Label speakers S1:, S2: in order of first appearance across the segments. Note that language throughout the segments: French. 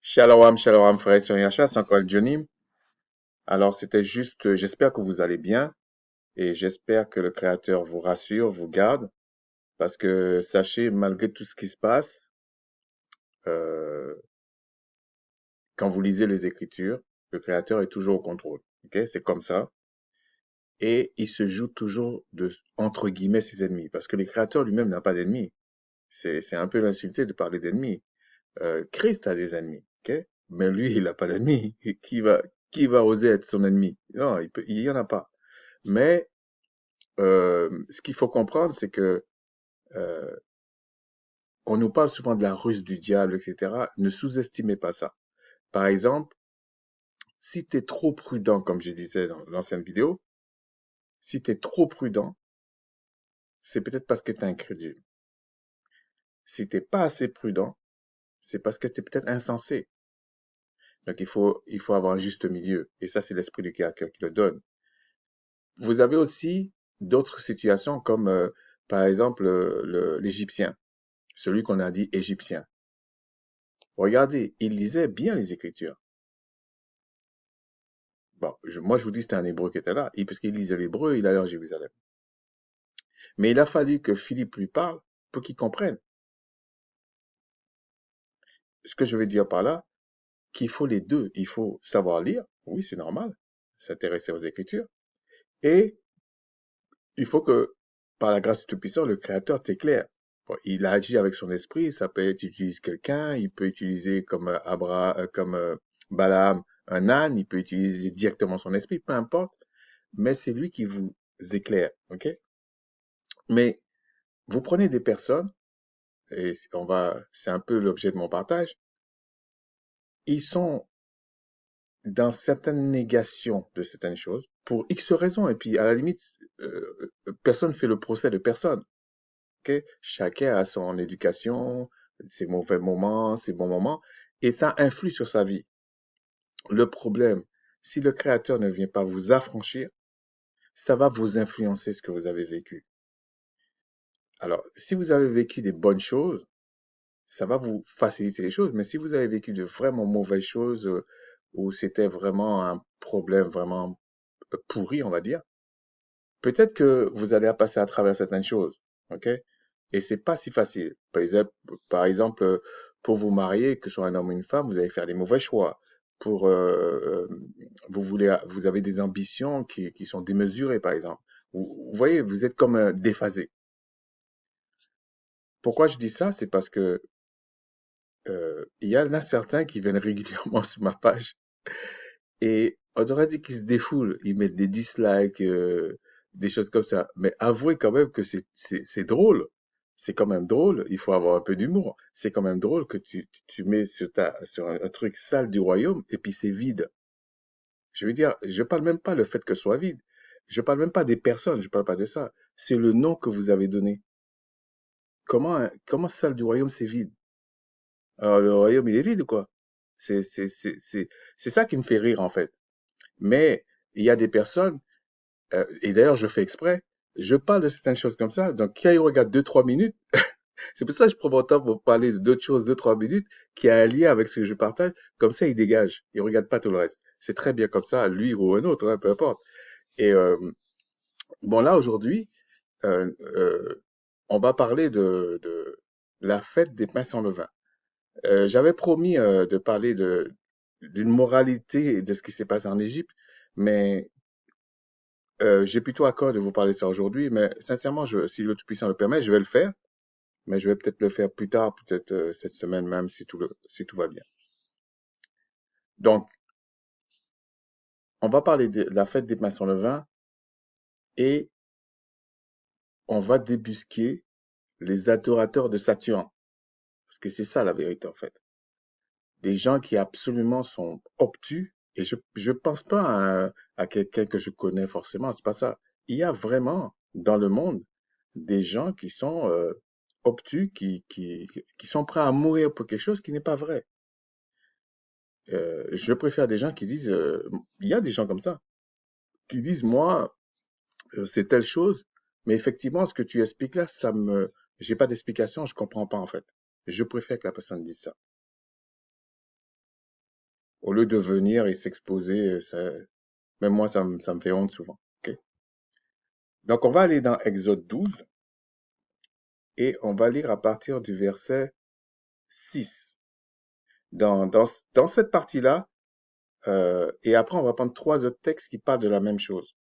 S1: Shalom, shalom, frère et sœurs Yachas, c'est encore Johnny. Alors, c'était juste, j'espère que vous allez bien et j'espère que le Créateur vous rassure, vous garde, parce que sachez, malgré tout ce qui se passe, euh, quand vous lisez les Écritures, le Créateur est toujours au contrôle. Ok, c'est comme ça. Et il se joue toujours de, entre guillemets, ses ennemis, parce que le Créateur lui-même n'a pas d'ennemis. C'est un peu l'insulté de parler d'ennemis. Christ a des ennemis, ok? Mais lui, il n'a pas d'ennemis. Qui va oser être son ennemi? Non, il y en a pas. Mais ce qu'il faut comprendre, c'est que euh, on nous parle souvent de la ruse du diable, etc. Ne sous-estimez pas ça. Par exemple, si tu es trop prudent, comme je disais dans l'ancienne vidéo, si tu es trop prudent, c'est peut-être parce que tu es incrédule. Si tu n'es pas assez prudent, c'est parce que tu es peut-être insensé. Donc il faut avoir un juste milieu. Et ça, c'est l'esprit du caractère qui le donne. Vous avez aussi d'autres situations comme, par exemple, l'Égyptien, celui qu'on a dit égyptien. Regardez, il lisait bien les Écritures. Bon, moi, je vous dis, c'était un Hébreu qui était là, puisqu'il lisait l'Hébreu, il allait en Jérusalem. Mais il a fallu que Philippe lui parle pour qu'il comprenne. Ce que je veux dire par là, qu'il faut les deux. Il faut savoir lire, oui, c'est normal, s'intéresser aux Écritures, et il faut que, par la grâce du Tout-Puissant, le Créateur t'éclaire. Bon, il a agi avec son esprit, ça peut être, il utilise quelqu'un, il peut utiliser comme Balaam un âne, il peut utiliser directement son esprit, peu importe, mais c'est lui qui vous éclaire, ok? Mais vous prenez des personnes, et c'est un peu l'objet de mon partage, ils sont dans certaines négations de certaines choses pour X raisons, et puis à la limite, personne ne fait le procès de personne. Ok, chacun a son éducation, ses mauvais moments, ses bons moments, et ça influe sur sa vie. Le problème, si le Créateur ne vient pas vous affranchir, ça va vous influencer ce que vous avez vécu. Alors, si vous avez vécu des bonnes choses, ça va vous faciliter les choses, mais si vous avez vécu de vraiment mauvaises choses, où c'était vraiment un problème vraiment pourri, on va dire, peut-être que vous allez passer à travers certaines choses, ok? Et c'est pas si facile. Par exemple, pour vous marier, que ce soit un homme ou une femme, vous allez faire des mauvais choix. Pour, vous avez des ambitions qui sont démesurées, par exemple. Vous voyez, vous êtes comme déphasé. Pourquoi je dis ça? C'est parce que il y en a certains qui viennent régulièrement sur ma page et on aurait dit qu'ils se défoulent. Ils mettent des dislikes, des choses comme ça. Mais avouez quand même que c'est drôle. C'est quand même drôle. Il faut avoir un peu d'humour. C'est quand même drôle que tu mets sur un truc sale du royaume et puis c'est vide. Je veux dire, je parle même pas le fait que ce soit vide. Je parle même pas des personnes. Je parle pas de ça. C'est le nom que vous avez donné. Comment sale du royaume c'est vide? Alors le royaume il est vide ou quoi? C'est, c'est, c'est, c'est, c'est ça qui me fait rire en fait. Mais il y a des personnes. Et d'ailleurs, je fais exprès. Je parle de certaines choses comme ça. Donc, quand il regarde 2, 3 minutes, c'est pour ça que je prends mon temps pour parler de d'autres choses 2, 3 minutes qui a un lien avec ce que je partage. Comme ça, il dégage. Il regarde pas tout le reste. C'est très bien comme ça, lui ou un autre, hein, peu importe. Et bon, là, aujourd'hui, euh, euh, on va parler de la fête des pains sans levain. J'avais promis de parler d'une moralité de ce qui s'est passé en Égypte, mais j'ai plutôt à cœur de vous parler de ça aujourd'hui, mais sincèrement, si le Tout-Puissant le permet, je vais le faire, mais je vais peut-être le faire plus tard, peut-être cette semaine même, si tout va bien. Donc, on va parler de la fête des pains sans levain et on va débusquer les adorateurs de Saturne, parce que c'est ça la vérité en fait. Des gens qui absolument sont obtus, et je pense pas à quelqu'un que je connais forcément, c'est pas ça. Il y a vraiment dans le monde des gens qui sont obtus, qui sont prêts à mourir pour quelque chose qui n'est pas vrai. Je préfère des gens qui disent, il y a des gens comme ça, qui disent, moi, c'est telle chose, mais effectivement, ce que tu expliques là, j'ai pas d'explication, je comprends pas en fait. Je préfère que la personne dise ça. Au lieu de venir et s'exposer, même moi, ça me fait honte souvent. Ok. Donc, on va aller dans Exode 12 et on va lire à partir du verset 6. Dans cette partie-là, et après, on va prendre trois autres textes qui parlent de la même chose.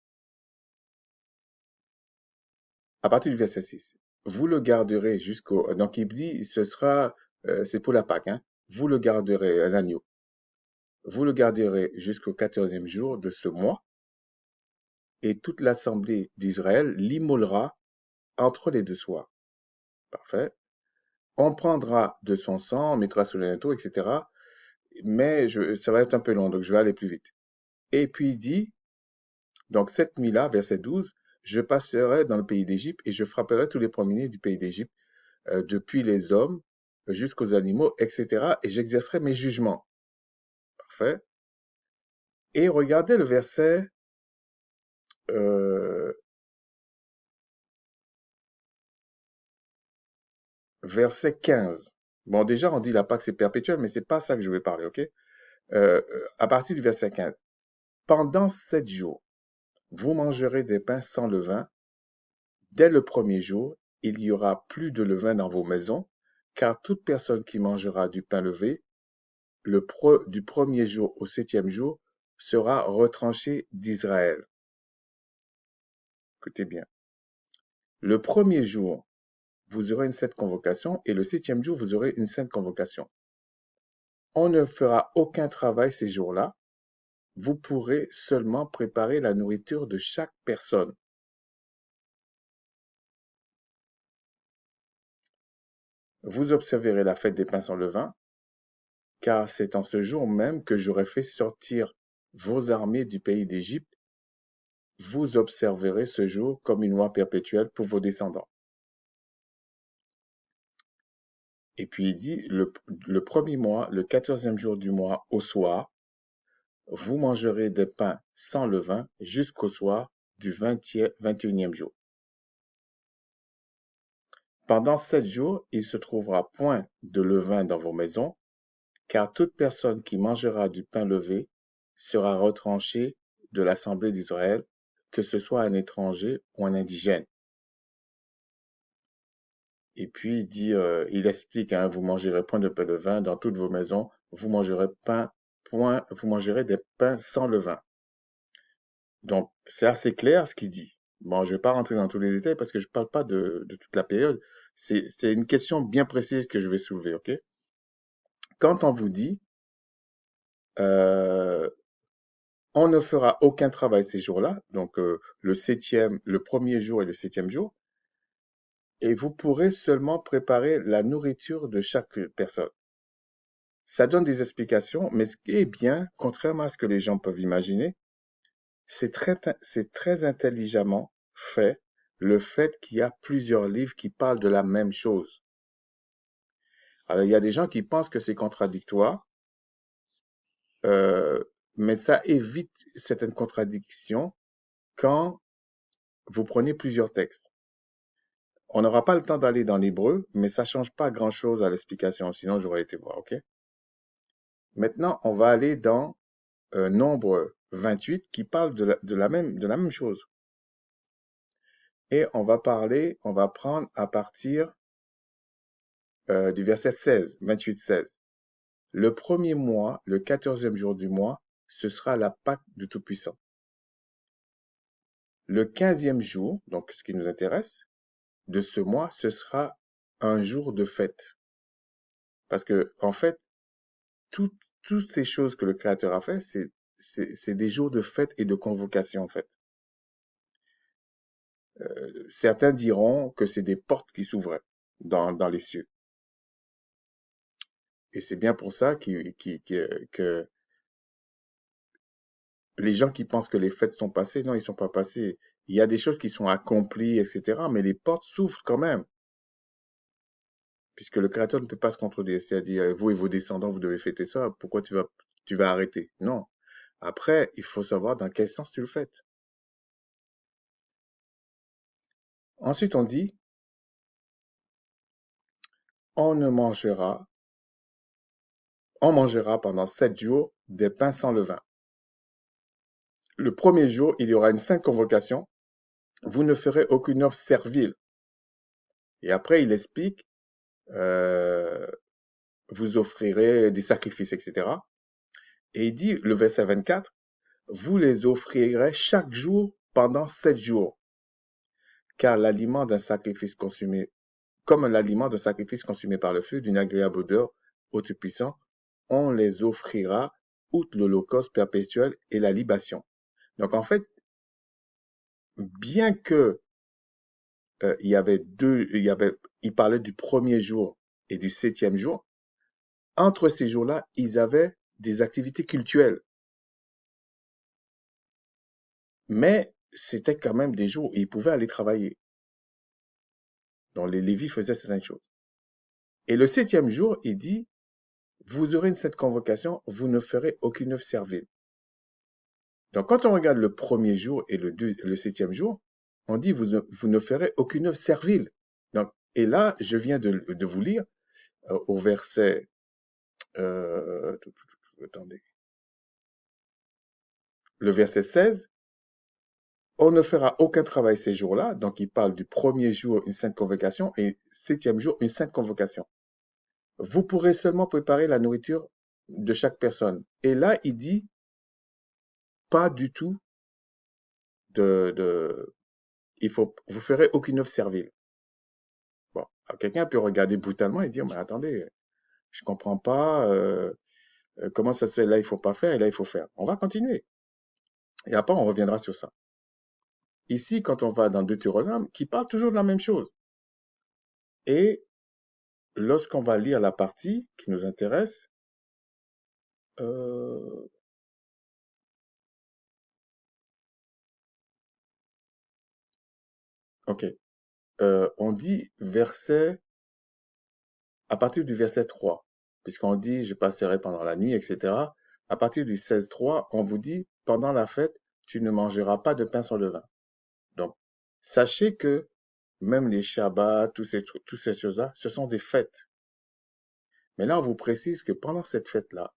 S1: À partir du verset 6. Vous le garderez jusqu'au... Donc, il dit, c'est pour la Pâque, hein. Vous le garderez, un agneau. Vous le garderez jusqu'au 14e jour de ce mois, et toute l'assemblée d'Israël l'immolera entre les deux soirs. Parfait. On prendra de son sang, on mettra sur le linteau, etc. Mais ça va être un peu long, donc je vais aller plus vite. Et puis il dit, donc cette nuit-là, verset 12, je passerai dans le pays d'Égypte et je frapperai tous les premiers-nés du pays d'Égypte, depuis les hommes jusqu'aux animaux, etc. Et j'exercerai mes jugements. Parfait. Et regardez le euh, verset 15. Bon, déjà, on dit la Pâque, c'est perpétuel, mais c'est pas ça que je vais parler, ok? À partir du verset 15. Pendant 7 jours, vous mangerez des pains sans levain. Dès le premier jour, il y aura plus de levain dans vos maisons, car toute personne qui mangera du pain levé, du premier jour au 7e jour, sera retranchée d'Israël. Écoutez bien. Le premier jour, vous aurez une sainte convocation, et le 7e jour, vous aurez une sainte convocation. On ne fera aucun travail ces jours-là. Vous pourrez seulement préparer la nourriture de chaque personne. Vous observerez la fête des pains sans levain, car c'est en ce jour même que j'aurai fait sortir vos armées du pays d'Égypte. Vous observerez ce jour comme une loi perpétuelle pour vos descendants. Et puis il dit, le premier mois, le 14e jour du mois, au soir, vous mangerez des pains sans levain jusqu'au soir du 21e jour. Pendant 7 jours, il se trouvera point de levain dans vos maisons, car toute personne qui mangera du pain levé sera retranchée de l'assemblée d'Israël, que ce soit un étranger ou un indigène. Et puis il explique, hein, vous mangerez point de pain levain dans toutes vos maisons, vous mangerez des pains sans levain. Donc c'est assez clair ce qu'il dit. Bon, je vais pas rentrer dans tous les détails parce que je parle pas de toute la période. C'est une question bien précise que je vais soulever, ok? Quand on vous dit euh, on ne fera aucun travail ces jours-là, donc le premier jour et le 7e jour, et vous pourrez seulement préparer la nourriture de chaque personne. Ça donne des explications, mais ce qui est bien, contrairement à ce que les gens peuvent imaginer, c'est très intelligemment fait, le fait qu'il y a plusieurs livres qui parlent de la même chose. Alors, il y a des gens qui pensent que c'est contradictoire, euh, mais ça évite certaines contradictions quand vous prenez plusieurs textes. On n'aura pas le temps d'aller dans l'hébreu, mais ça change pas grand-chose à l'explication, sinon j'aurais été voir, ok? Maintenant, on va aller dans Nombre 28 qui parle de la même chose. Et on va prendre à partir du verset 16, 28, 16. Le premier mois, le 14e jour du mois, ce sera la Pâque du Tout-Puissant. Le 15e jour, donc ce qui nous intéresse, de ce mois, ce sera un jour de fête. Parce que, en fait, toutes ces choses que le Créateur a fait, c'est des jours de fête et de convocation, en fait. Certains diront que c'est des portes qui s'ouvraient dans les cieux. Et c'est bien pour ça que les gens qui pensent que les fêtes sont passées, non, ils sont pas passées. Il y a des choses qui sont accomplies, etc. Mais les portes s'ouvrent quand même, puisque le Créateur ne peut pas se contredire. C'est-à-dire, vous et vos descendants, vous devez fêter ça. Pourquoi tu vas arrêter? Non. Après, il faut savoir dans quel sens tu le fêtes. Ensuite, on dit, on ne mangera, on mangera pendant 7 jours des pains sans levain. Le premier jour, il y aura une sainte convocation. Vous ne ferez aucune œuvre servile. Et après, il explique, euh, vous offrirez des sacrifices, etc. Et il dit, le verset 24, vous les offrirez chaque jour pendant 7 jours, car l'aliment d'un sacrifice consumé, comme l'aliment d'un sacrifice consumé par le feu, d'une agréable odeur au Tout-Puissant, on les offrira outre l'holocauste perpétuel et la libation. Donc en fait, bien que il parlait du premier jour et du 7e jour, entre ces jours-là, ils avaient des activités cultuelles. Mais c'était quand même des jours où ils pouvaient aller travailler. Donc les Lévites faisaient certaines choses. Et le 7e jour, il dit, vous aurez cette convocation, vous ne ferez aucune œuvre servile. Donc quand on regarde le premier jour et le 7e jour, on dit, vous ne ferez aucune œuvre servile. Donc, et là, je viens de vous lire au verset, attendez, le verset 16, on ne fera aucun travail ces jours-là. Donc, il parle du premier jour, une sainte convocation, et 7e jour, une sainte convocation. Vous pourrez seulement préparer la nourriture de chaque personne. Et là, il dit pas du tout vous ferez aucune œuvre servile. Bon, quelqu'un peut regarder brutalement et dire, mais attendez, je comprends pas, comment ça se fait, là il faut pas faire et là il faut faire. On va continuer. Et après, on reviendra sur ça. Ici, quand on va dans Deutéronome, qui parle toujours de la même chose. Et lorsqu'on va lire la partie qui nous intéresse, ok, on dit à partir du verset 3, puisqu'on dit je passerai pendant la nuit, etc. À partir du 16:3, on vous dit pendant la fête, tu ne mangeras pas de pain sans levain. Donc, sachez que même les Shabbats, toutes ces choses-là, ce sont des fêtes. Mais là, on vous précise que pendant cette fête-là,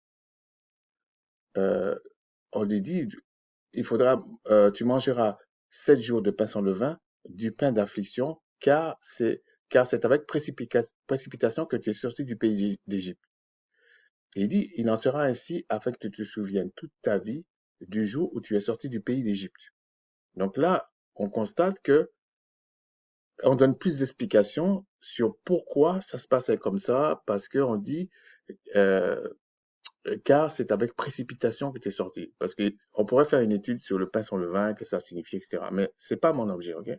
S1: on lui dit, tu mangeras 7 jours de pain sans levain, du pain d'affliction, car c'est avec précipitation que tu es sorti du pays d'Égypte. Et il dit, il en sera ainsi afin que tu te souviennes toute ta vie du jour où tu es sorti du pays d'Égypte. Donc là, on constate que on donne plus d'explications sur pourquoi ça se passait comme ça, parce qu'on dit, euh, car c'est avec précipitation que tu es sorti. Parce qu'on pourrait faire une étude sur le pain sans levain, que ça signifie, etc. Mais c'est pas mon objet, ok?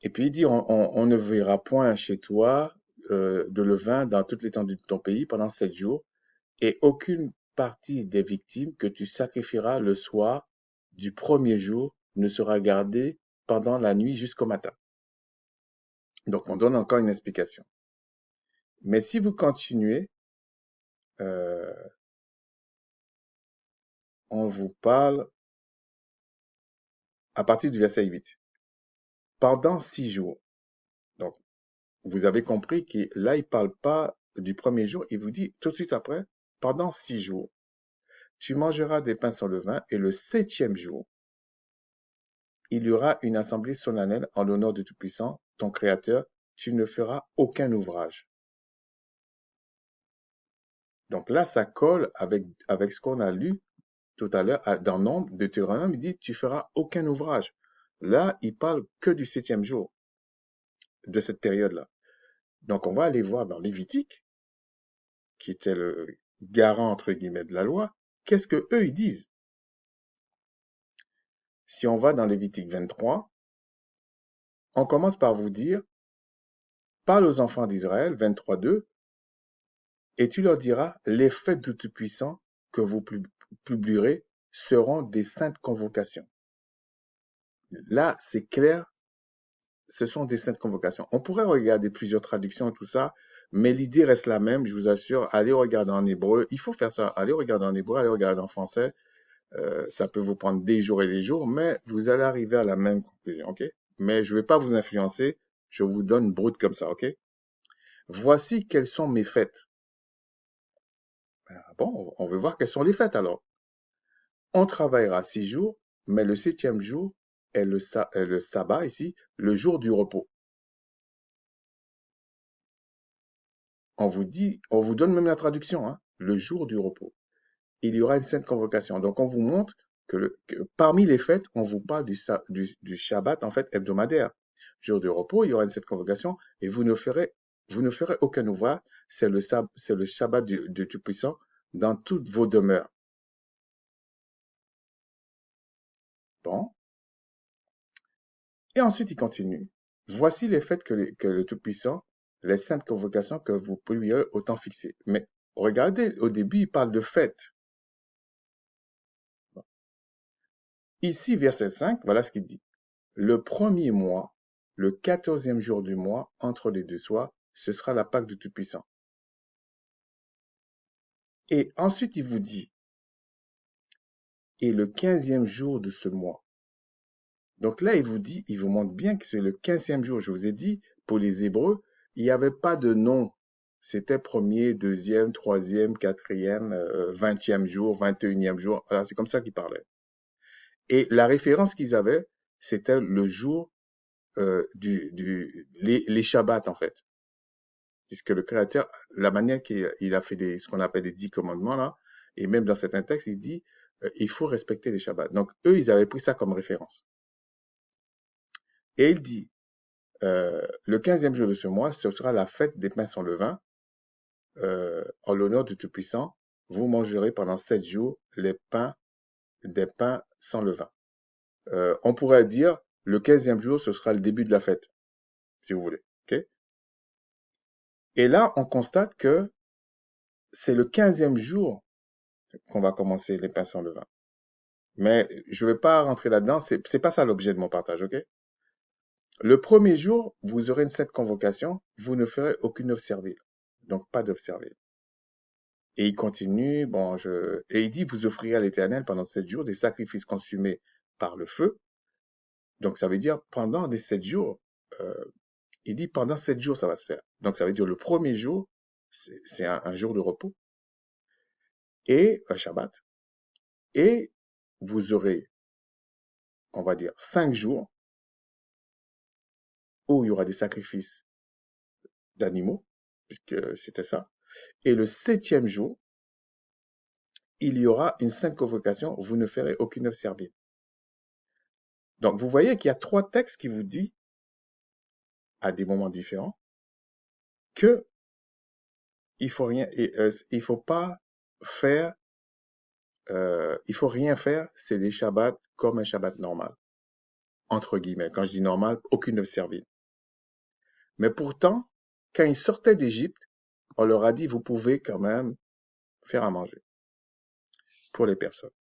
S1: Et puis il dit, on ne verra point chez toi de levain dans toute l'étendue de ton pays pendant 7 jours, et aucune partie des victimes que tu sacrifieras le soir du premier jour ne sera gardée pendant la nuit jusqu'au matin. Donc, on donne encore une explication. Mais si vous continuez, euh, on vous parle à partir du verset 8. Pendant 6 jours. Donc, vous avez compris que là, il ne parle pas du premier jour, il vous dit tout de suite après, pendant 6 jours, tu mangeras des pains sans levain et le 7e jour, il y aura une assemblée solennelle en l'honneur du Tout-Puissant, ton Créateur, tu ne feras aucun ouvrage. Donc là, ça colle avec ce qu'on a lu tout à l'heure dans Nombre, Deutéronome, il dit, tu feras aucun ouvrage. Là, il parle que du 7e jour, de cette période-là. Donc, on va aller voir dans Lévitique, qui était le garant, entre guillemets, de la loi, qu'est-ce que eux, ils disent. Si on va dans Lévitique 23, on commence par vous dire, parle aux enfants d'Israël, 23:2, et tu leur diras, les fêtes du Tout-Puissant que vous publierez seront des saintes convocations. Là, c'est clair, ce sont des saintes convocations. On pourrait regarder plusieurs traductions et tout ça, mais l'idée reste la même, je vous assure. Allez regarder en hébreu, il faut faire ça. Allez regarder en hébreu, allez regarder en français. Ça peut vous prendre des jours et des jours, mais vous allez arriver à la même conclusion, ok? Mais je ne vais pas vous influencer, je vous donne brut comme ça, ok? Voici quelles sont mes fêtes. Ah bon, on veut voir quelles sont les fêtes alors. On travaillera 6 jours, mais le septième jour est le sabbat ici, le jour du repos. On vous donne même la traduction, hein, le jour du repos. Il y aura une sainte convocation. Donc on vous montre que parmi les fêtes, on vous parle du Shabbat en fait hebdomadaire. Jour du repos, il y aura une sainte convocation et vous ne ferez aucun ouvrage. C'est le Shabbat du Tout-Puissant dans toutes vos demeures. Bon. Et ensuite, il continue. Voici les fêtes que le Tout-Puissant, les saintes convocations que vous publierez au temps fixé. Mais regardez, au début, il parle de fêtes. Ici, verset 5, voilà ce qu'il dit. Le premier mois, le 14e jour du mois, entre les deux soirs, ce sera la Pâque du Tout-Puissant. Et ensuite, il vous dit, et le 15e jour de ce mois. Donc là, il vous montre bien que c'est le 15e jour. Je vous ai dit, pour les Hébreux, il n'y avait pas de nom. C'était premier, deuxième, troisième, quatrième, 20e jour, 21e jour. Voilà, c'est comme ça qu'ils parlaient. Et la référence qu'ils avaient, c'était le jour les Shabbats, en fait. Puisque le Créateur, la manière qu'il a fait ce qu'on appelle les 10 commandements, là, et même dans certains textes, il dit, il faut respecter les Shabbats. Donc, eux, ils avaient pris ça comme référence. Et il dit, le 15e jour de ce mois, ce sera la fête des pains sans levain, en l'honneur du Tout-Puissant. Vous mangerez pendant 7 jours des pains sans levain. On pourrait dire, le 15e jour, ce sera le début de la fête, si vous voulez. Okay? Et là, on constate que c'est le 15e jour qu'on va commencer les pains sans levain. Mais je ne vais pas rentrer là-dedans, c'est pas ça l'objet de mon partage, ok? Le premier jour, vous aurez une sainte convocation, vous ne ferez aucune œuvre servile. Donc, pas d'œuvre servile. Et il continue, et il dit, vous offrirez à l'Éternel pendant 7 jours des sacrifices consumés par le feu. Donc, ça veut dire, pendant les 7 jours, euh, il dit, pendant 7 jours, ça va se faire. Donc, ça veut dire, le premier jour, c'est un jour de repos et un Shabbat. Et vous aurez, on va dire, 5 jours où il y aura des sacrifices d'animaux, puisque c'était ça. Et le 7e jour, il y aura une sainte convocation, vous ne ferez aucune œuvre servile. Donc, vous voyez qu'il y a 3 textes qui vous disent, à des moments différents, que il faut rien, il faut pas faire, il faut rien faire, c'est des Shabbats comme un Shabbat normal, entre guillemets. Quand je dis normal, aucune œuvre servile. Mais pourtant, quand ils sortaient d'Égypte, on leur a dit, vous pouvez quand même faire à manger pour les personnes.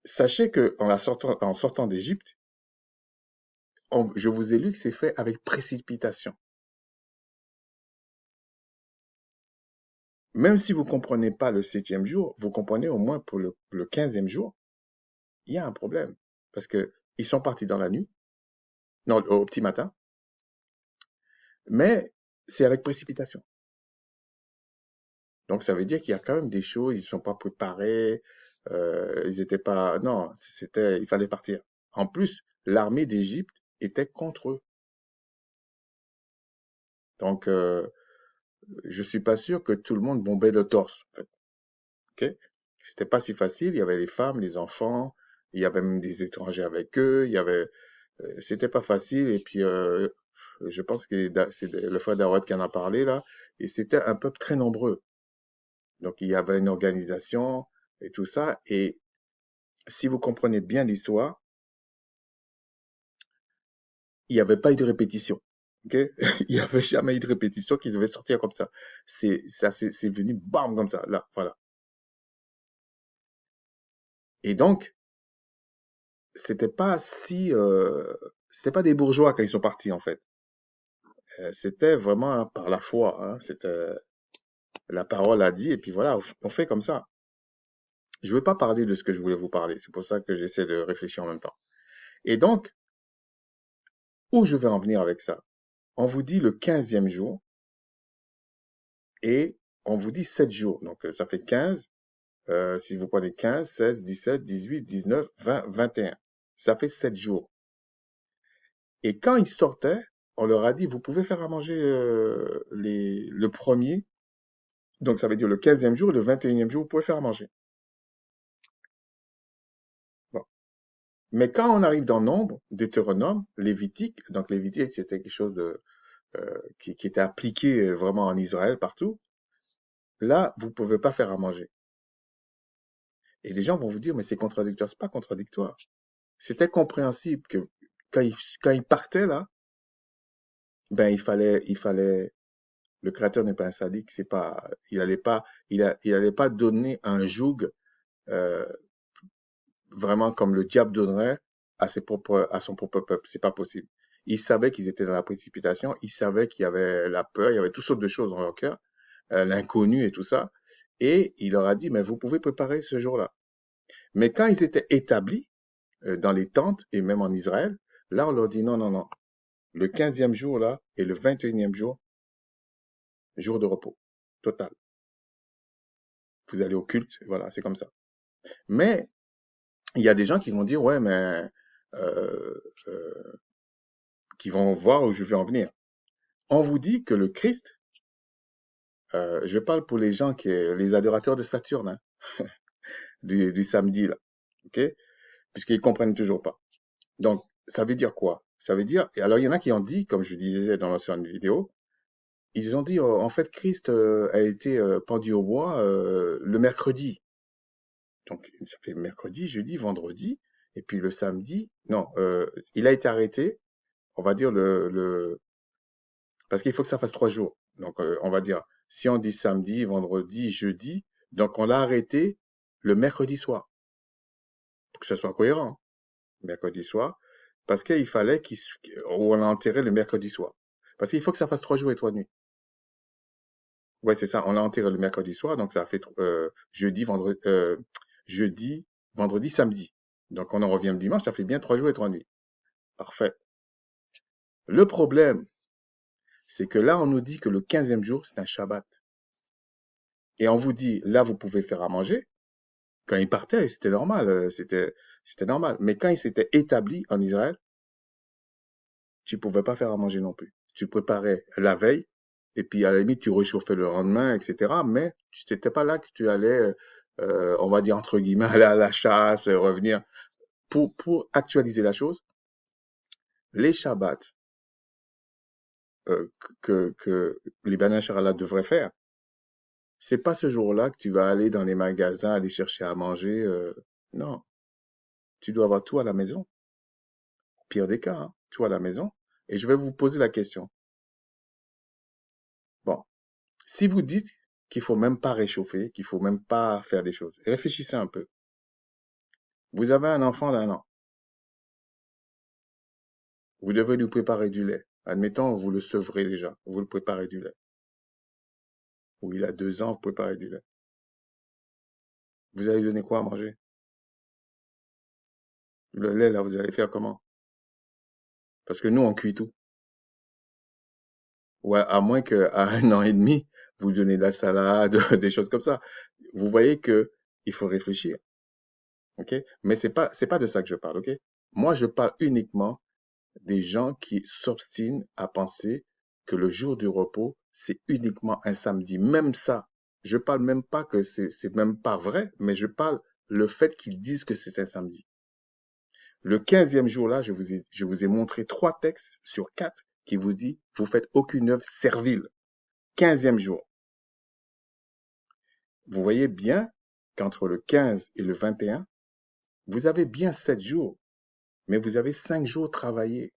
S1: Sachez que en sortant d'Égypte, je vous ai lu que c'est fait avec précipitation. Même si vous comprenez pas le 7e jour, vous comprenez au moins pour le 15e jour, il y a un problème. Parce que ils sont partis dans la nuit, non, au petit matin, mais c'est avec précipitation. Donc ça veut dire qu'il y a quand même des choses, ils ne sont pas préparés, ils étaient pas, non, il fallait partir. En plus, l'armée d'Égypte était contre eux. Donc, je suis pas sûr que tout le monde bombait le torse, en fait. Ok? C'était pas si facile. Il y avait les femmes, les enfants, il y avait même des étrangers avec eux. C'était pas facile. Et puis, je pense que c'est le frère Darod qui en a parlé là. Et c'était un peuple très nombreux. Donc, il y avait une organisation et tout ça. Et si vous comprenez bien l'histoire, il n'y avait pas eu de répétition. Ok? Il n'y avait jamais eu de répétition qui devait sortir comme ça. C'est venu bam comme ça. Là, voilà. Et donc, c'était pas des bourgeois quand ils sont partis en fait. C'était vraiment par la foi, hein. C'était la parole a dit et puis voilà, on fait comme ça. Je ne veux pas parler de ce que je voulais vous parler, c'est pour ça que j'essaie de réfléchir en même temps. Et donc, où je vais en venir avec ça? on vous dit le 15e jour et on vous dit 7 jours. Donc, ça fait 15. Si vous prenez 15, 16, 17, 18, 19, 20, 21. Ça fait 7 jours. Et quand ils sortaient, on leur a dit, vous pouvez faire à manger le premier. Donc, ça veut dire le 15e jour et le 21e jour, vous pouvez faire à manger. Bon. Mais quand on arrive dans Nombre, Deutéronome, Lévitique, donc Lévitique, c'était quelque chose qui était appliqué vraiment en Israël partout. Là, vous pouvez pas faire à manger. Et les gens vont vous dire, mais c'est contradictoire. C'est pas contradictoire. C'était compréhensible que quand ils partaient là, ben le Créateur n'est pas un sadique, c'est pas, il allait pas donner un joug euh, vraiment comme le diable donnerait à son propre peuple. C'est pas possible. Il savait qu'ils étaient dans la précipitation, il savait qu'il y avait la peur, il y avait toutes sortes de choses dans leur cœur, l'inconnu et tout ça. Et il leur a dit, mais vous pouvez préparer ce jour-là. Mais quand ils étaient établis dans les tentes et même en Israël, là, on leur dit, non, non, non. Le 15e jour, là, et le 21e jour, jour de repos. Total. Vous allez au culte, voilà, c'est comme ça. Mais, il y a des gens qui vont dire, ouais, mais, euh, euh, qui vont voir où je veux en venir. On vous dit que le Christ, je parle pour les gens les adorateurs de Saturne, hein, du samedi, là, ok? Puisqu'ils comprennent toujours pas. Donc, ça veut dire quoi? Ça veut dire, et alors il y en a qui ont dit, comme je disais dans l'ancienne vidéo, ils ont dit, en fait, Christ a été pendu au bois le mercredi. Donc, ça fait mercredi, jeudi, vendredi, et puis le samedi, non, il a été arrêté, on va dire parce qu'il faut que ça fasse 3 jours. Donc, on va dire, si on dit samedi, vendredi, jeudi, donc on l'a arrêté le mercredi soir, pour que ce soit cohérent, mercredi soir, parce qu'il fallait on l'a enterré le mercredi soir. Parce qu'il faut que ça fasse 3 jours et 3 nuits. Ouais, c'est ça, on l'a enterré le mercredi soir, donc ça a fait jeudi, vendredi, samedi. Donc on en revient le dimanche, ça fait bien 3 jours et 3 nuits. Parfait. Le problème, c'est que là, on nous dit que le 15e jour, c'est un Shabbat. Et on vous dit, là, vous pouvez faire à manger. Quand ils partaient, c'était normal, c'était normal. Mais quand ils s'étaient établis en Israël, tu pouvais pas faire à manger non plus. Tu préparais la veille, et puis à la limite, tu réchauffais le lendemain, etc. Mais c'était pas là que tu allais, on va dire entre guillemets, aller à la chasse, revenir. Pour actualiser la chose, les Shabbats que les Bnei Sharala devraient faire, c'est pas ce jour-là que tu vas aller dans les magasins, aller chercher à manger. Non, tu dois avoir tout à la maison. Pire des cas, hein, tout à la maison. Et je vais vous poser la question. Bon, si vous dites qu'il faut même pas réchauffer, qu'il faut même pas faire des choses, réfléchissez un peu. Vous avez un enfant d'1 an. Vous devez lui préparer du lait. Admettons, vous le sevrez déjà. Vous le préparez du lait. Ou il a 2 ans, vous préparez du lait. Vous allez donner quoi à manger? Le lait, là, vous allez faire comment? Parce que nous, on cuit tout. Ouais, à moins qu'à 1 an et demi, vous donnez de la salade, des choses comme ça. Vous voyez que il faut réfléchir, ok? Mais c'est pas de ça que je parle, ok? Moi, je parle uniquement des gens qui s'obstinent à penser que le jour du repos, c'est uniquement un samedi. Même ça, je parle même pas que c'est même pas vrai, mais je parle le fait qu'ils disent que c'est un samedi. Le 15e jour là, je vous ai montré 3 textes sur 4 qui vous dit, vous faites aucune œuvre servile. 15e jour. Vous voyez bien qu'entre le 15 et le 21, vous avez bien 7 jours, mais vous avez 5 jours travaillés.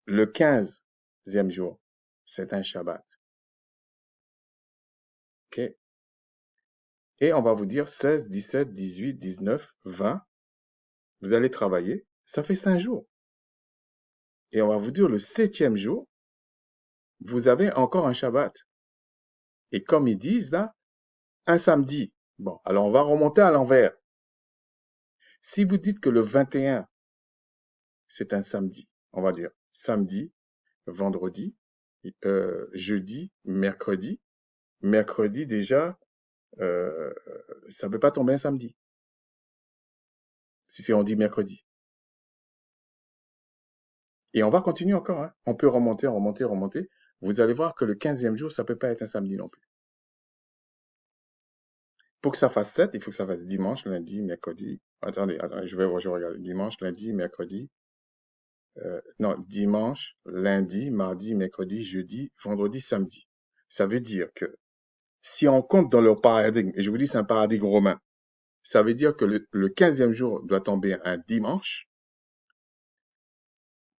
S1: Le 15e jour, c'est un Shabbat. OK? Et on va vous dire 16, 17, 18, 19, 20. Vous allez travailler. Ça fait 5 jours. Et on va vous dire le 7e jour, vous avez encore un Shabbat. Et comme ils disent là, un samedi. Bon, alors on va remonter à l'envers. Si vous dites que le 21, c'est un samedi, on va dire samedi, vendredi, jeudi, mercredi. Mercredi, déjà, euh, ça ne peut pas tomber un samedi, si on dit mercredi. Et on va continuer encore, hein. On peut remonter, remonter, remonter. Vous allez voir que le 15e jour, ça ne peut pas être un samedi non plus. Pour que ça fasse 7, il faut que ça fasse dimanche, lundi, mercredi. Attendez, je vais regarder. Dimanche, lundi, mercredi. Non, dimanche, lundi, mardi, mercredi, jeudi, vendredi, samedi. Ça veut dire que si on compte dans leur paradigme, et je vous dis c'est un paradigme romain, ça veut dire que le 15e jour doit tomber un dimanche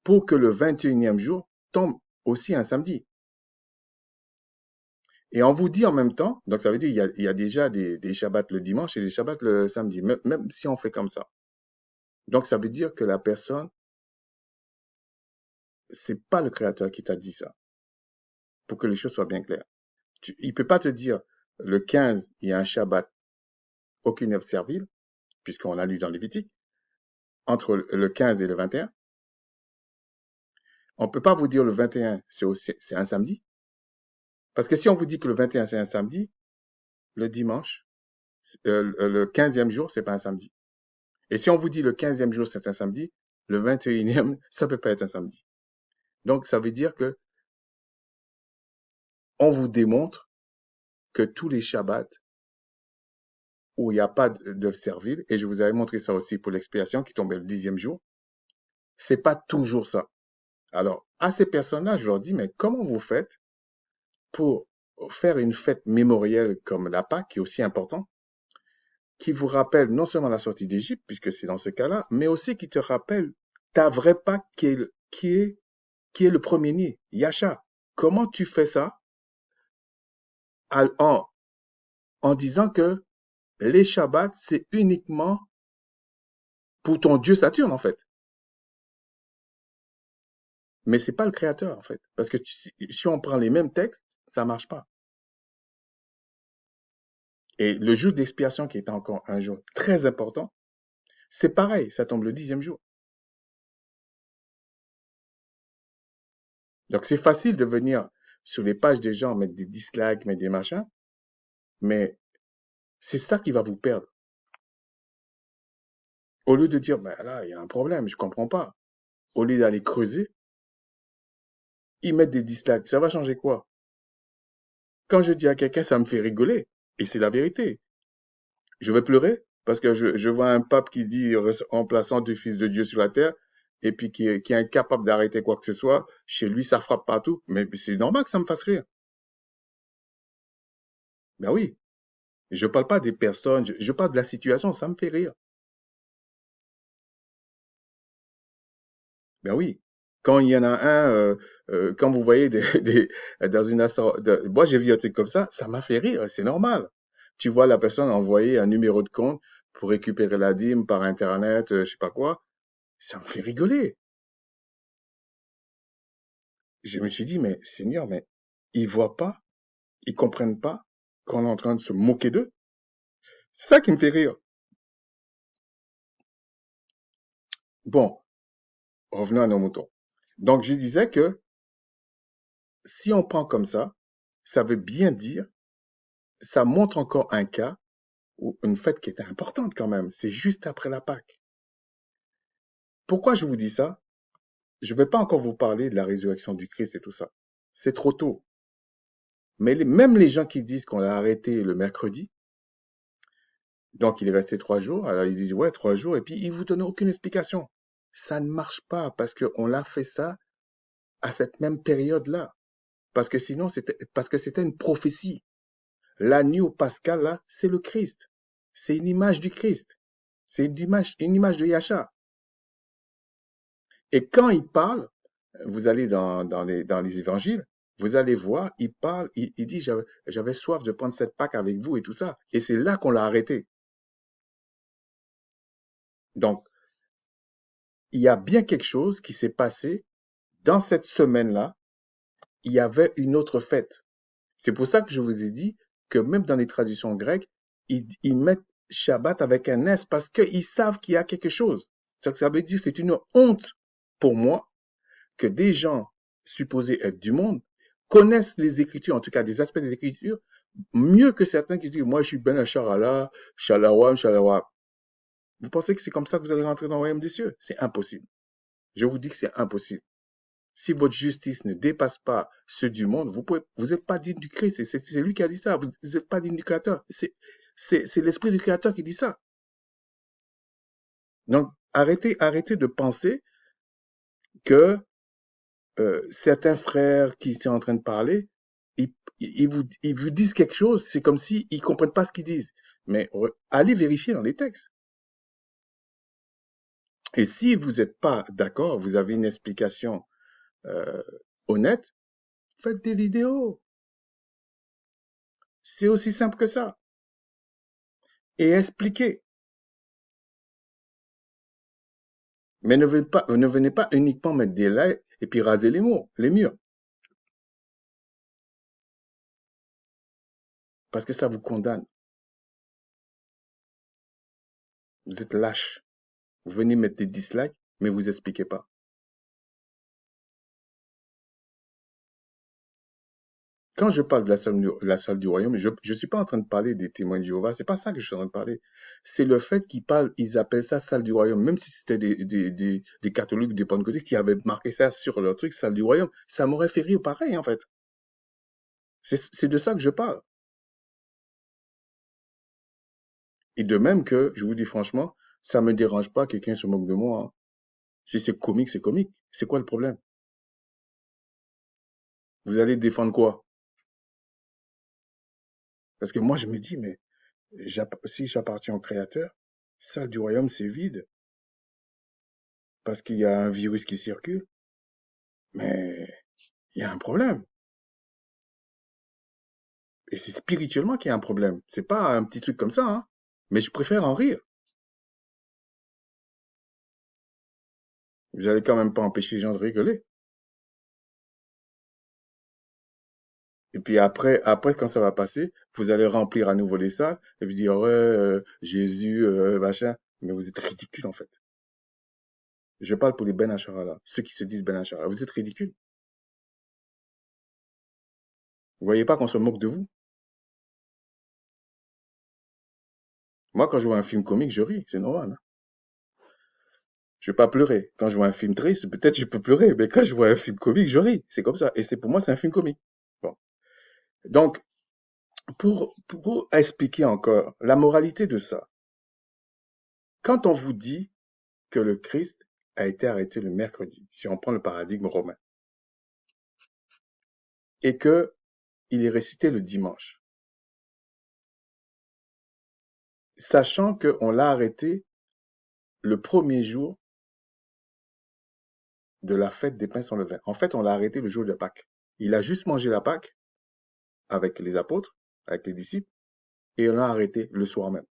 S1: pour que le 21e jour tombe aussi un samedi. Et on vous dit en même temps, donc ça veut dire il y a déjà des Shabbats le dimanche et des Shabbats le samedi, même si on fait comme ça. Donc ça veut dire que la personne, c'est pas le créateur qui t'a dit ça, pour que les choses soient bien claires. Il peut pas te dire le 15, il y a un Shabbat, aucune œuvre servile, puisqu'on a lu dans Lévitique, entre le 15 et le 21. On peut pas vous dire le 21, c'est un samedi. Parce que si on vous dit que le 21, c'est un samedi, le dimanche, le 15e jour, c'est pas un samedi. Et si on vous dit le 15e jour, c'est un samedi, le 21e, ça peut pas être un samedi. Donc, ça veut dire que on vous démontre que tous les Shabbats où il n'y a pas d'œuvre servile, et je vous avais montré ça aussi pour l'expiation qui tombait le 10e jour, c'est pas toujours ça. Alors, à ces personnes-là, je leur dis, mais comment vous faites pour faire une fête mémorielle comme la Pâque, qui est aussi important, qui vous rappelle non seulement la sortie d'Égypte, puisque c'est dans ce cas-là, mais aussi qui te rappelle ta vraie Pâque qui est le premier-né, Yasha. Comment tu fais ça en, en disant que les Shabbats, c'est uniquement pour ton Dieu Saturne, en fait. Mais c'est pas le créateur, en fait. Parce que si on prend les mêmes textes, ça marche pas. Et le jour d'expiation, qui est encore un jour très important, c'est pareil, ça tombe le 10e jour. Donc c'est facile de venir sur les pages des gens, mettre des dislikes, mettre des machins, mais c'est ça qui va vous perdre. Au lieu de dire, ben là, il y a un problème, je comprends pas. Au lieu d'aller creuser, ils mettent des dislikes. Ça va changer quoi? Quand je dis à quelqu'un, ça me fait rigoler. Et c'est la vérité. Je vais pleurer parce que je vois un pape qui dit remplaçant du Fils de Dieu sur la terre et puis qui est incapable d'arrêter quoi que ce soit. Chez lui, ça frappe partout. Mais c'est normal que ça me fasse rire. Ben oui. Je parle pas des personnes, je parle de la situation, ça me fait rire. Ben oui. Quand il y en a un, quand vous voyez dans une moi j'ai vu un truc comme ça m'a fait rire, c'est normal. Tu vois la personne envoyer un numéro de compte pour récupérer la dîme par Internet, je sais pas quoi, ça me fait rigoler. Je me suis dit, mais Seigneur, mais ils voient pas, ils comprennent pas qu'on est en train de se moquer d'eux. C'est ça qui me fait rire. Bon, revenons à nos moutons. Donc je disais que si on prend comme ça veut bien dire, ça montre encore un cas ou une fête qui était importante quand même. C'est juste après la Pâque. Pourquoi je vous dis ça? Je ne vais pas encore vous parler de la résurrection du Christ et tout ça. C'est trop tôt. Mais même les gens qui disent qu'on a arrêté le mercredi, donc il est resté 3 jours, alors ils disent ouais, 3 jours, et puis ils vous donnent aucune explication. Ça ne marche pas parce qu'on l'a fait ça à cette même période-là. Parce que sinon, c'était une prophétie. L'agneau pascal, là, c'est le Christ. C'est une image du Christ. C'est une image de Yahshua. Et quand il parle, vous allez dans les évangiles, vous allez voir, il parle, il dit, j'avais soif de prendre cette Pâque avec vous et tout ça. Et c'est là qu'on l'a arrêté. Donc, il y a bien quelque chose qui s'est passé dans cette semaine-là. Il y avait une autre fête. C'est pour ça que je vous ai dit que même dans les traditions grecques, ils mettent Shabbat avec un S parce qu'ils savent qu'il y a quelque chose. Ça veut dire que c'est une honte pour moi que des gens supposés être du monde, connaissent les Écritures, en tout cas des aspects des Écritures, mieux que certains qui disent, moi je suis Ben Acharala, Shalawam, Shalawam. Vous pensez que c'est comme ça que vous allez rentrer dans le royaume des cieux? C'est impossible. Je vous dis que c'est impossible. Si votre justice ne dépasse pas ceux du monde, vous n'êtes pas digne du Christ. C'est lui qui a dit ça. Vous n'êtes pas digne du Créateur. C'est l'Esprit du Créateur qui dit ça. Donc, arrêtez de penser que certains frères qui sont en train de parler, ils vous disent quelque chose. C'est comme s'ils ne comprennent pas ce qu'ils disent. Mais allez vérifier dans les textes. Et si vous n'êtes pas d'accord, vous avez une explication euh, honnête, faites des vidéos. C'est aussi simple que ça. Et expliquez. Mais ne venez pas uniquement mettre des likes et puis raser les murs. Parce que ça vous condamne. Vous êtes lâche. Vous venez mettre des dislikes, mais vous expliquez pas. Quand je parle de la salle du royaume, je ne suis pas en train de parler des témoins de Jéhovah. C'est pas ça que je suis en train de parler. C'est le fait ils appellent ça salle du royaume. Même si c'était des catholiques, des pentecôtistes qui avaient marqué ça sur leur truc, salle du royaume, ça m'aurait fait rire pareil, en fait. C'est de ça que je parle. Et de même que, je vous dis franchement, ça me dérange pas que quelqu'un se moque de moi, hein. Si c'est comique, c'est comique. C'est quoi le problème? Vous allez défendre quoi? Parce que moi, je me dis, mais si j'appartiens au Créateur, salle du royaume, c'est vide. Parce qu'il y a un virus qui circule. Mais il y a un problème. Et c'est spirituellement qu'il y a un problème. C'est pas un petit truc comme ça, hein. Mais je préfère en rire. Vous allez quand même pas empêcher les gens de rigoler. Et puis après, quand ça va passer, vous allez remplir à nouveau les salles et puis dire, ouais, Jésus, machin. Mais vous êtes ridicule, en fait. Je parle pour les Ben Achara, là. Ceux qui se disent Ben Achara. Vous êtes ridicules. Vous voyez pas qu'on se moque de vous? Moi, quand je vois un film comique, je ris. C'est normal, hein. Je vais pas pleurer. Quand je vois un film triste, peut-être je peux pleurer. Mais quand je vois un film comique, je ris. C'est comme ça. Et pour moi, c'est un film comique. Bon. Donc, pour expliquer encore la moralité de ça, quand on vous dit que le Christ a été arrêté le mercredi, si on prend le paradigme romain, et que il est ressuscité le dimanche, sachant qu'on l'a arrêté le premier jour de la fête des pains sans levain. En fait, on l'a arrêté le jour de Pâques. Il a juste mangé la Pâques avec les apôtres, avec les disciples, et on l'a arrêté le soir même.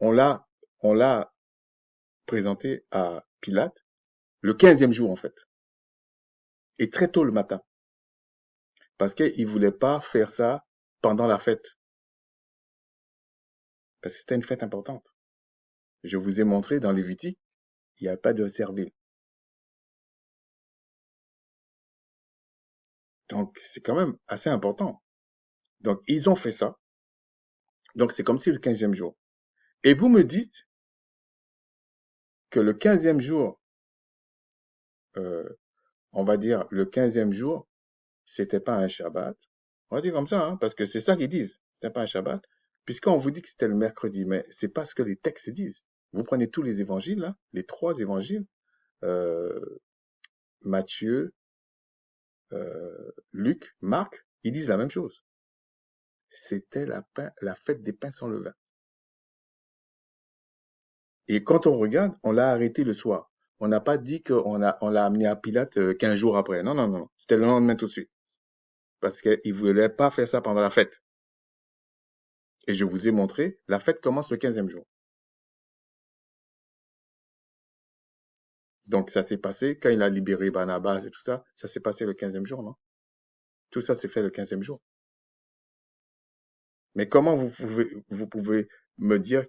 S1: On l'a, on l'a présenté à Pilate le 15e jour, en fait, et très tôt le matin, parce qu'il voulait pas faire ça pendant la fête, parce que c'était une fête importante. Je vous ai montré dans Lévitique, il n'y a pas de servile. Donc, c'est quand même assez important. Donc, ils ont fait ça. Donc, c'est comme si le 15e jour. Et vous me dites que le 15e jour, euh, on va dire le 15e jour, c'était pas un Shabbat. On va dire comme ça, hein, parce que c'est ça qu'ils disent. C'était pas un Shabbat. Puisqu'on vous dit que c'était le mercredi, mais c'est pas ce que les textes disent. Vous prenez tous les évangiles, là, les 3 évangiles, euh, Matthieu, Luc, Marc, ils disent la même chose. C'était la fête des pains sans levain. Et quand on regarde, on l'a arrêté le soir. On n'a pas dit on l'a amené à Pilate 15 jours après. Non, non, non. C'était le lendemain tout de suite. Parce qu'il ne voulait pas faire ça pendant la fête. Et je vous ai montré, la fête commence le 15e jour. Donc ça s'est passé quand il a libéré Barnabas et tout ça. Ça s'est passé le 15e jour, non? Tout ça s'est fait le 15e jour. Mais comment vous pouvez me dire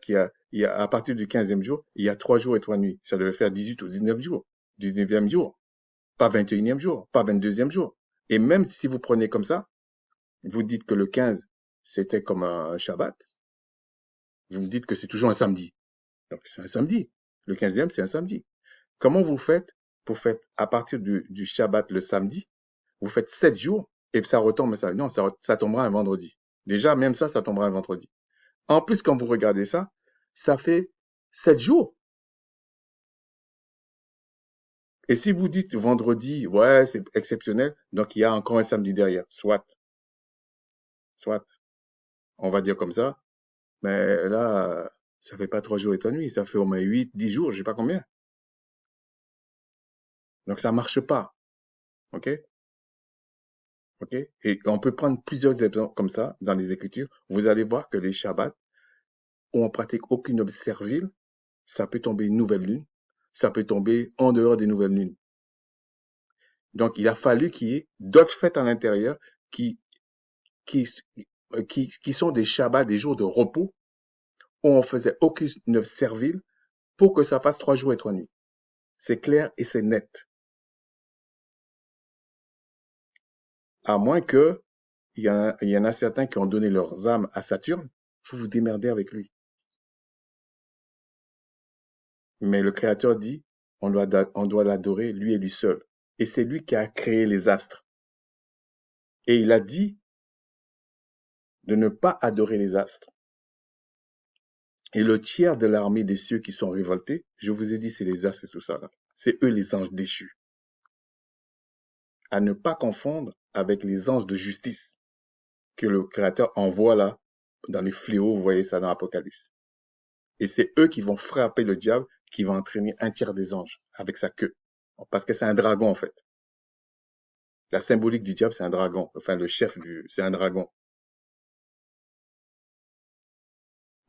S1: à partir du 15e jour, il y a 3 jours et 3 nuits. Ça devait faire 18 ou 19 jours. 19e jour. pas 21e jour, pas 22e jour. Et même si vous prenez comme ça, vous dites que le 15, c'était comme un Shabbat, vous me dites que c'est toujours un samedi. Donc c'est un samedi. Le 15e, c'est un samedi. Comment vous faites pour faire à partir du Shabbat le samedi, vous faites 7 jours et ça retombe ça. Non, ça tombera un vendredi. Déjà, même ça tombera un vendredi. En plus, quand vous regardez ça, ça fait 7 jours. Et si vous dites vendredi, ouais, c'est exceptionnel, donc il y a encore un samedi derrière. Soit, on va dire comme ça. Mais là, ça fait pas 3 jours et 3 nuits, ça fait au moins 8, 10 jours, je sais pas combien. Donc ça marche pas. OK? OK? Et on peut prendre plusieurs exemples comme ça dans les Écritures. Vous allez voir que les Shabbats, où on pratique aucune observance servile, ça peut tomber une nouvelle lune, ça peut tomber en dehors des nouvelles lunes. Donc, il a fallu qu'il y ait d'autres fêtes à l'intérieur qui, qui, qui sont des Shabbats, des jours de repos, où on faisait aucune observance servile pour que ça fasse 3 jours et 3 nuits. C'est clair et c'est net. À moins que il y en a certains qui ont donné leurs âmes à Saturne, faut vous démerder avec lui. Mais le Créateur dit, on doit l'adorer lui et lui seul. Et c'est lui qui a créé les astres. Et il a dit de ne pas adorer les astres. Et le tiers de l'armée des cieux qui sont révoltés, je vous ai dit, c'est les astres et tout ça là. C'est eux les anges déchus. À ne pas confondre avec les anges de justice que le Créateur envoie là dans les fléaux, vous voyez ça dans l'Apocalypse. Et c'est eux qui vont frapper le diable, qui va entraîner un tiers des anges avec sa queue. Parce que c'est un dragon en fait. La symbolique du diable, c'est un dragon. Enfin, le chef c'est un dragon.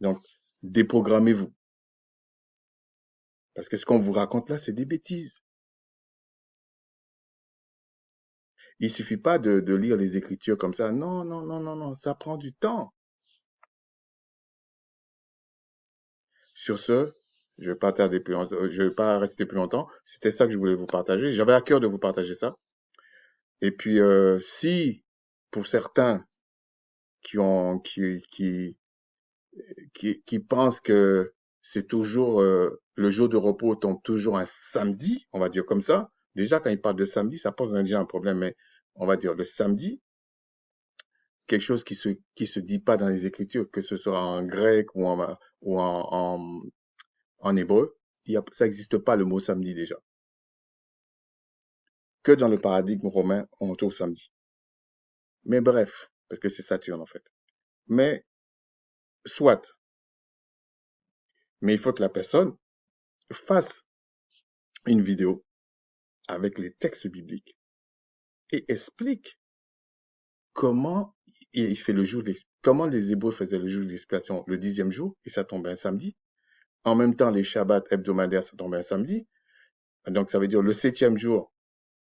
S1: Donc, déprogrammez-vous. Parce que ce qu'on vous raconte là, c'est des bêtises. Il suffit pas de lire les Écritures comme ça. Non, non, non, non, non, ça prend du temps. Sur ce, je vais pas tarder plus longtemps, je vais pas rester plus longtemps. C'était ça que je voulais vous partager. J'avais à cœur de vous partager ça. Et puis, si pour certains qui ont, qui pensent que c'est toujours le jour de repos tombe toujours un samedi, on va dire comme ça. Déjà, quand ils parlent de samedi, ça pose déjà un problème, mais on va dire le samedi, quelque chose qui se dit pas dans les Écritures, que ce soit en grec ou en hébreu, ça n'existe pas le mot samedi déjà. Que dans le paradigme romain, on trouve samedi. Mais bref, parce que c'est Saturne en fait. Mais soit, mais il faut que la personne fasse une vidéo avec les textes bibliques et explique comment il fait comment les Hébreux faisaient le jour d'expiation le 10e jour et ça tombait un samedi. En même temps, les Shabbats hebdomadaires, ça tombait un samedi. Donc, ça veut dire le 7e jour,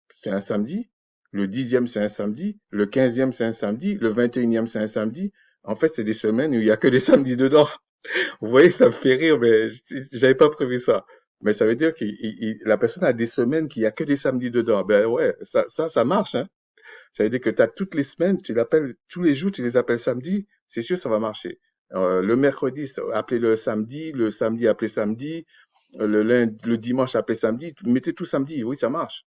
S1: c'est un samedi. Le 10e, c'est un samedi. Le 15e, c'est un samedi. Le 21e, c'est un samedi. En fait, c'est des semaines où il y a que des samedis dedans. Vous voyez, ça me fait rire, mais j'avais pas prévu ça. Mais ça veut dire que la personne a des semaines qu'il y a que des samedis dedans. Ben ouais, ça marche, hein. Ça veut dire que tu as toutes les semaines, tu l'appelles, tous les jours, tu les appelles samedi, c'est sûr, ça va marcher. Le mercredi, appelez-le samedi, le samedi, appelez samedi, le dimanche, appelez samedi, mettez tout samedi, oui, ça marche.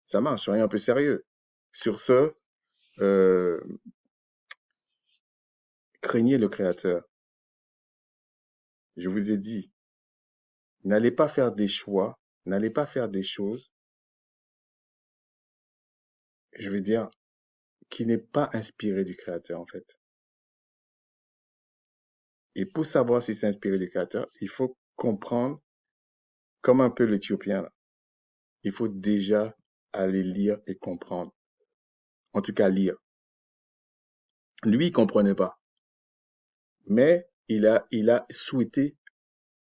S1: Ça marche, soyez un peu sérieux. Sur ce, euh, craignez le Créateur. Je vous ai dit, n'allez pas faire des choix, n'allez pas faire des choses, je veux dire, qui n'est pas inspiré du Créateur, en fait. Et pour savoir si c'est inspiré du Créateur, il faut comprendre, comme un peu l'Éthiopien, là. Il faut déjà aller lire et comprendre. En tout cas, lire. Lui, il comprenait pas. Mais il a souhaité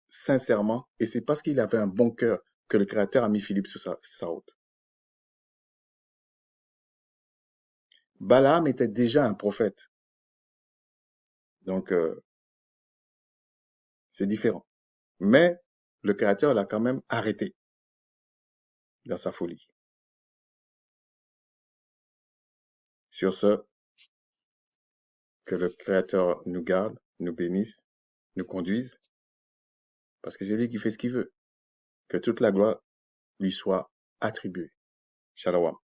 S1: sincèrement, et c'est parce qu'il avait un bon cœur que le Créateur a mis Philippe sur sa route. Balaam était déjà un prophète. Donc, c'est différent. Mais le Créateur l'a quand même arrêté dans sa folie. Sur ce, que le Créateur nous garde, nous bénisse, nous conduise, parce que c'est lui qui fait ce qu'il veut. Que toute la gloire lui soit attribuée. Shalom.